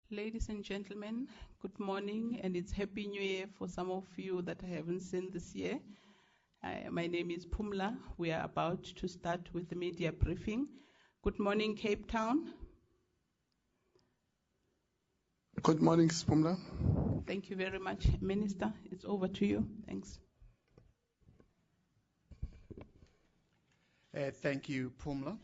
Ladies and gentlemen, good morning, and it's Happy New Year for some of you that I haven't seen this year. My name is Pumla. We are about to start with the media briefing. Good morning, Cape Town. Good morning, Pumla. Thank you very much. Minister, it's over to you. Thanks. Thank you, Pumla.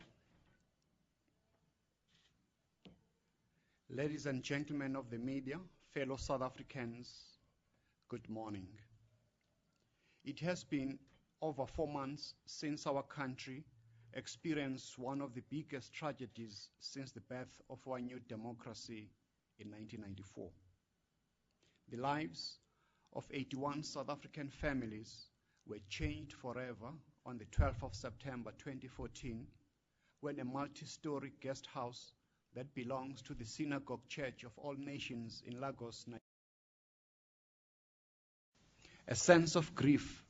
Ladies and gentlemen of the media, fellow South Africans, good morning. It has been over 4 months since our country experienced one of the biggest tragedies since the birth of our new democracy in 1994. The lives of 81 South African families were changed forever on the 12th of September 2014 when a multi-story guest house that belongs to the Synagogue Church of All Nations in Lagos, Nigeria. A sense of grief,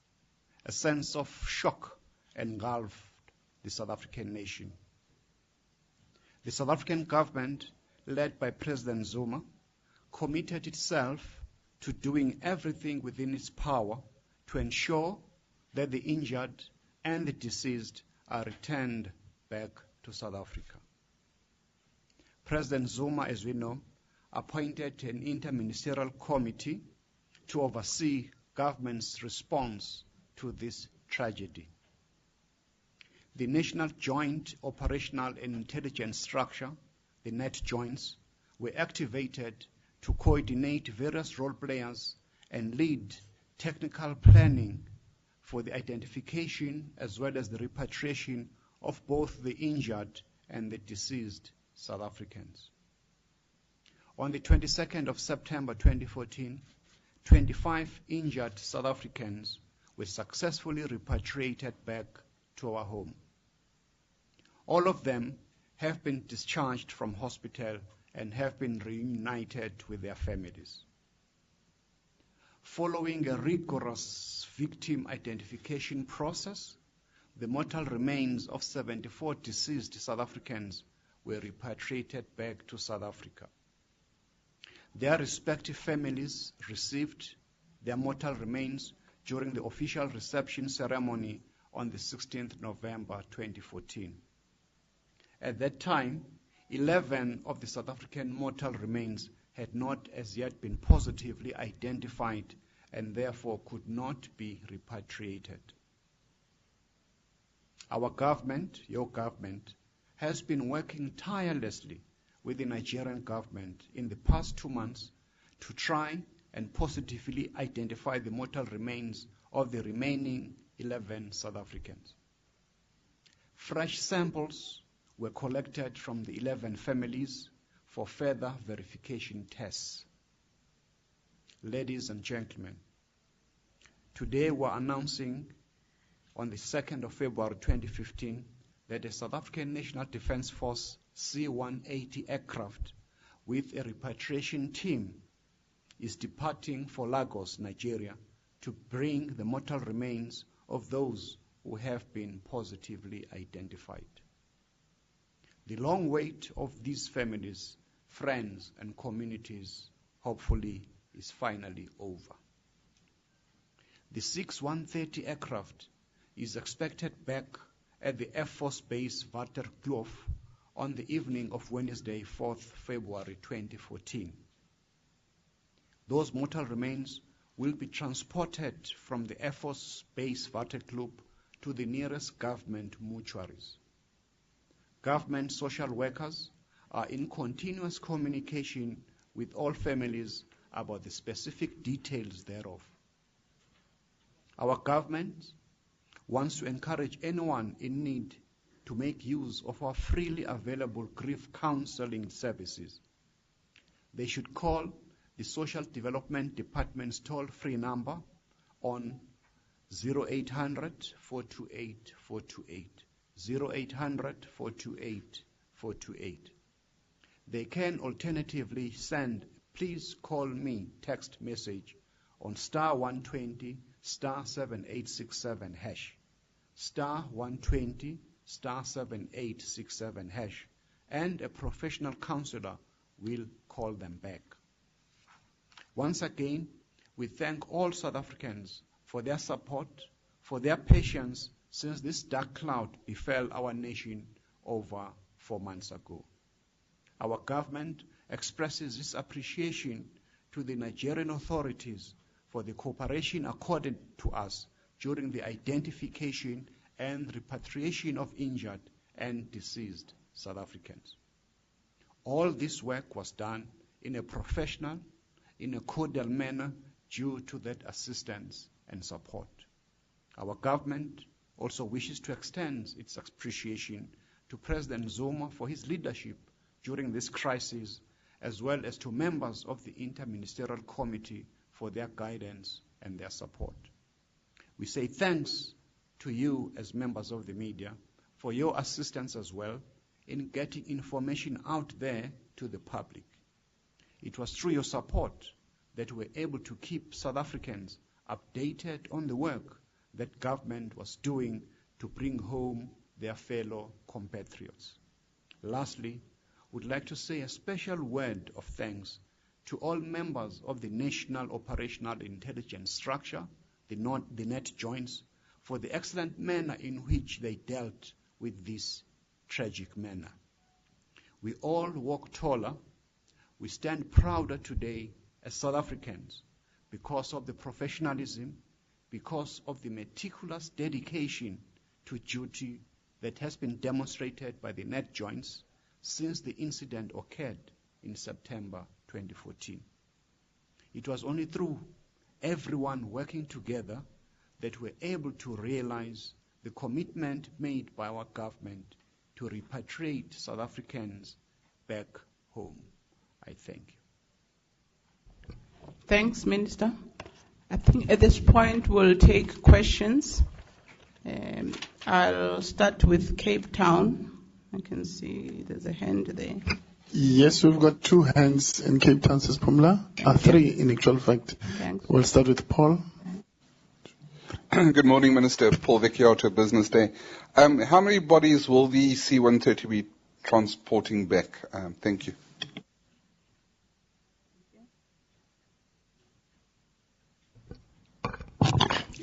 a sense of shock engulfed the South African nation. The South African government, led by President Zuma, committed itself to doing everything within its power to ensure that the injured and the deceased are returned back to South Africa. President Zuma, as we know, appointed an interministerial committee to oversee government's response to this tragedy. The National Joint Operational and Intelligence Structure, the NET joints, were activated to coordinate various role players and lead technical planning for the identification as well as the repatriation of both the injured and the deceased South Africans. On the 22nd of September 2014, 25 injured South Africans were successfully repatriated back to our home. All of them have been discharged from hospital and have been reunited with their families. Following a rigorous victim identification process, the mortal remains of 74 deceased South Africans were repatriated back to South Africa. Their respective families received their mortal remains during the official reception ceremony on the 16th November 2014. At that time, 11 of the South African mortal remains had not as yet been positively identified and therefore could not be repatriated. Our government, your government, has been working tirelessly with the Nigerian government in the past 2 months to try and positively identify the mortal remains of the remaining 11 South Africans. Fresh samples were collected from the 11 families for further verification tests. Ladies and gentlemen, today we're announcing on the 2nd of February 2015 that the South African National Defence Force C-180 aircraft with a repatriation team is departing for Lagos, Nigeria, to bring the mortal remains of those who have been positively identified. The long wait of these families, friends, and communities hopefully is finally over. The 6-130 aircraft is expected back at the Air Force Base Waterkloof on the evening of Wednesday, 4th February 2014. Those mortal remains will be transported from the Air Force Base Waterkloof to the nearest government mortuaries. Government social workers are in continuous communication with all families about the specific details thereof. Our government wants to encourage anyone in need to make use of our freely available grief counseling services. They should call the Social Development Department's toll-free number on 0800 428 428, 0800 428 428. They can alternatively send "Please call me" text message on *120 *7867 hash, *120 *7867 hash, and a professional counselor will call them back. Once again, we thank all South Africans for their support, for their patience since this dark cloud befell our nation over 4 months ago. Our government expresses its appreciation to the Nigerian authorities for the cooperation accorded to us during the identification and repatriation of injured and deceased South Africans. All this work was done in a professional, in a cordial manner due to that assistance and support. Our government also wishes to extend its appreciation to President Zuma for his leadership during this crisis, as well as to members of the Interministerial Committee for their guidance and their support. We say thanks to you as members of the media for your assistance as well in getting information out there to the public. It was through your support that we were able to keep South Africans updated on the work that government was doing to bring home their fellow compatriots. Lastly, would like to say a special word of thanks to all members of the National Operational Intelligence Structure, the net joints, for the excellent manner in which they dealt with this tragic manner. We all walk taller. We stand prouder today as South Africans because of the professionalism, because of the meticulous dedication to duty that has been demonstrated by the net joints since the incident occurred in September 2014. It was only through everyone working together that we're able to realize the commitment made by our government to repatriate South Africans back home. I thank you. Thanks, Minister. I think at this point we'll take questions. I'll start with Cape Town. I can see there's a hand there. Yes, we've got 2 hands in Cape Town, Sis Pumla. 3 in actual fact. Thanks. We'll start with Paul. Good morning, Minister. Paul Vecchiato, Business Day. How many bodies will the C-130 be transporting back? Thank you.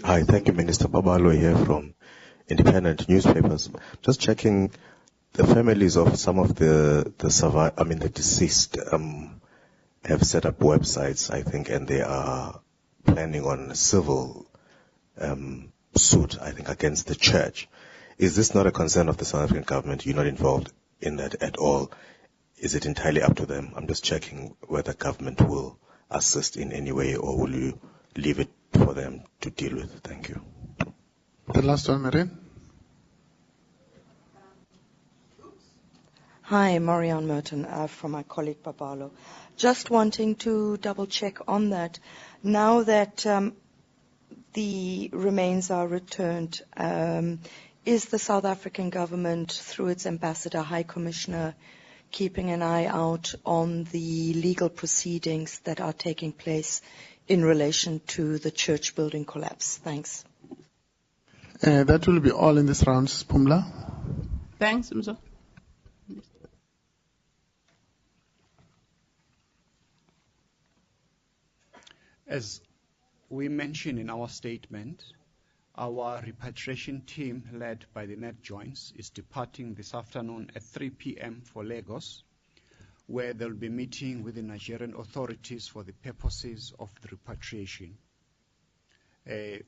Hi, thank you, Minister. Babalo here from Independent Newspapers. Just checking, the families of some of the deceased have set up websites, I think, and they are planning on a civil suit, I think, against the church. Is this not a concern of the South African government? You're not involved in that at all. Is it entirely up to them? I'm just checking whether government will assist in any way, or will you leave it for them to deal with? Thank you. The last one, Marianne. Hi, Marianne Merton from my colleague Babalo. Just wanting to double check on that. Now that the remains are returned, is the South African government, through its ambassador, High Commissioner, keeping an eye out on the legal proceedings that are taking place in relation to the church building collapse? Thanks. That will be all in this round, Pumla. Thanks, Mzo. As we mentioned in our statement, our repatriation team, led by the net joints, is departing this afternoon at 3 p.m. for Lagos, where they'll be meeting with the Nigerian authorities for the purposes of the repatriation.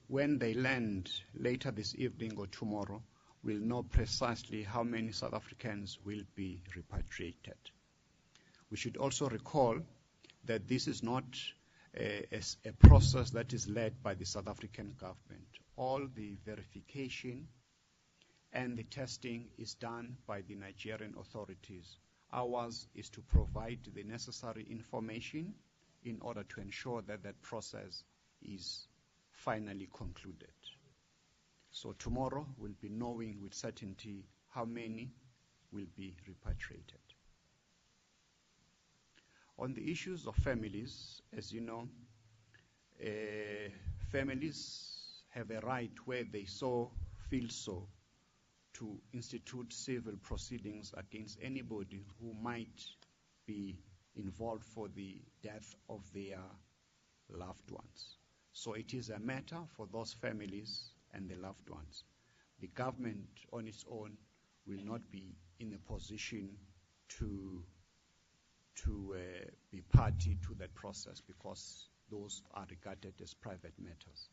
When they land later this evening or tomorrow, we'll know precisely how many South Africans will be repatriated. We should also recall that this is not a process that is led by the South African government. All the verification and the testing is done by the Nigerian authorities. Ours is to provide the necessary information in order to ensure that that process is finally concluded. So tomorrow we'll be knowing with certainty how many will be repatriated. On the issues of families, as you know, families have a right where they feel so to institute civil proceedings against anybody who might be involved for the death of their loved ones. So it is a matter for those families and the loved ones. The government on its own will not be in a position to be party to that process, because those are regarded as private matters.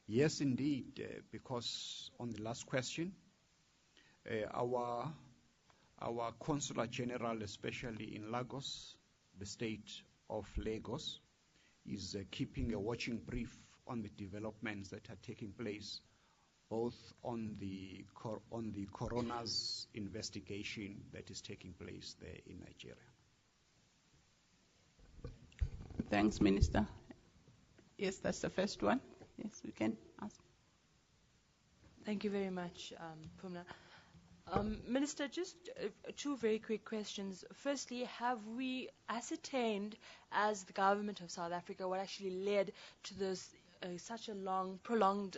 Yes, indeed, because on the last question, our Consular General, especially in Lagos, the state of Lagos, is keeping a watching brief on the developments that are taking place, both on the coroner's investigation that is taking place there in Nigeria. Thanks, Minister. Yes, that's the first one. Yes, we can ask. Thank you very much, Pumla. Minister, just two very quick questions. Firstly, have we ascertained, as the government of South Africa, what actually led to this such a long, prolonged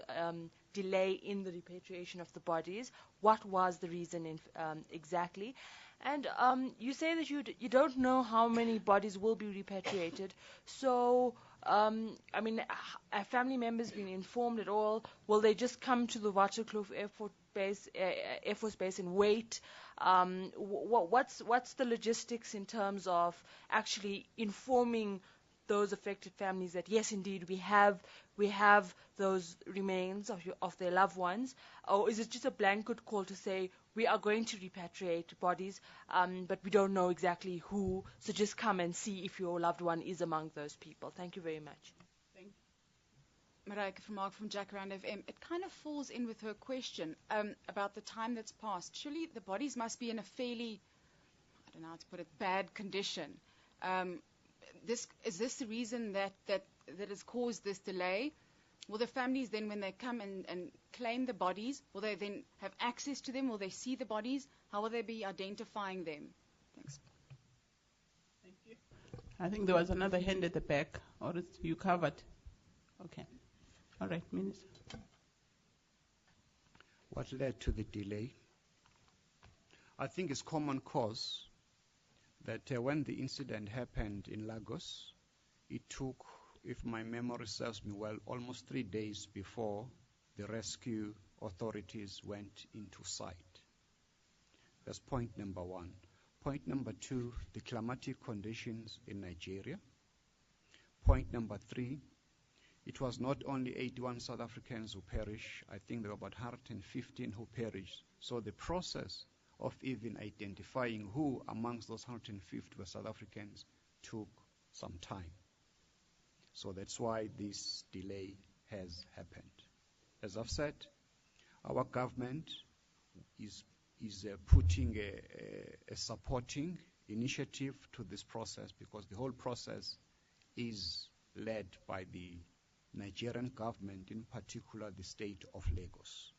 delay in the repatriation of the bodies? What was the reason exactly? And you say that you don't know how many bodies will be repatriated. So, I mean, have family members been informed at all? Will they just come to the Waterkloof Air Force Base and wait? What's the logistics in terms of actually informing those affected families that yes, indeed, we have those remains of their loved ones? Or is it just a blanket call to say we are going to repatriate bodies, but we don't know exactly who, so just come and see if your loved one is among those people? Thank you very much. Thank you. Marika from Jacaranda FM. It kind of falls in with her question about the time that's passed. Surely the bodies must be in a fairly, I don't know how to put it, bad condition. Is this the reason that has caused this delay? Will the families then, when they come and claim the bodies, will they then have access to them? Will they see the bodies? How will they be identifying them? Thanks. Thank you. I think there was another hand at the back, or you covered. Okay. All right, Minister. What led to the delay? I think it's common cause that when the incident happened in Lagos, it took, if my memory serves me well, almost 3 days before the rescue authorities went into sight. That's point number one. Point number two, the climatic conditions in Nigeria. Point number three, it was not only 81 South Africans who perished. I think there were about 115 who perished. So the process of even identifying who amongst those 150 were South Africans took some time. So that's why this delay has happened. As I've said, our government is putting a supporting initiative to this process, because the whole process is led by the Nigerian government, in particular the state of Lagos.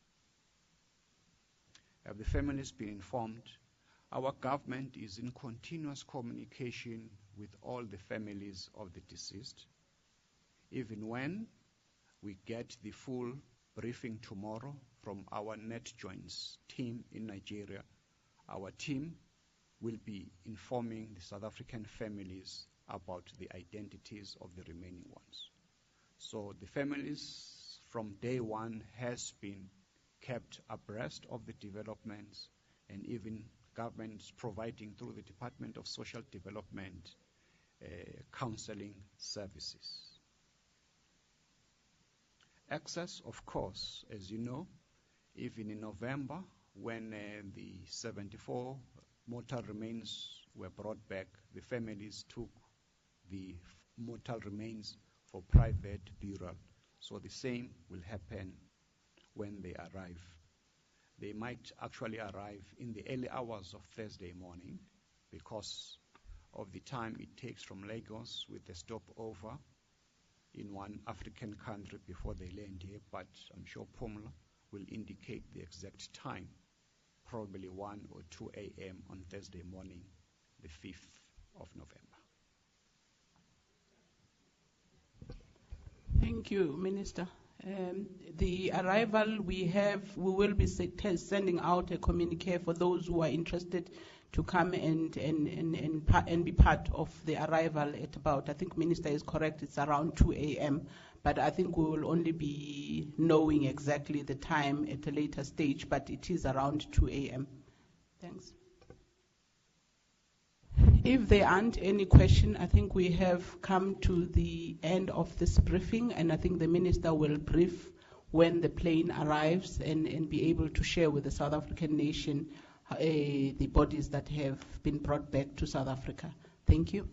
Have the families been informed? Our government is in continuous communication with all the families of the deceased. Even when we get the full briefing tomorrow from our Net Joints team in Nigeria, our team will be informing the South African families about the identities of the remaining ones. So the families from day one has been kept abreast of the developments, and even governments providing through the Department of Social Development counseling services. Access, of course, as you know, even in November, when the 74 mortal remains were brought back, the families took the mortal remains for private burial. So the same will happen when they arrive. They might actually arrive in the early hours of Thursday morning because of the time it takes from Lagos with a stopover in one African country before they land here, but I'm sure Pumla will indicate the exact time, probably 1 or 2 a.m. on Thursday morning, the 5th of November. Thank you, Minister. The arrival we will be sending out a communique for those who are interested to come and be part of the arrival at about, I think Minister is correct, it's around 2 a.m. But I think we will only be knowing exactly the time at a later stage, but it is around 2 a.m. Thanks. If there aren't any question, I think we have come to the end of this briefing, and I think the Minister will brief when the plane arrives and be able to share with the South African nation the bodies that have been brought back to South Africa. Thank you.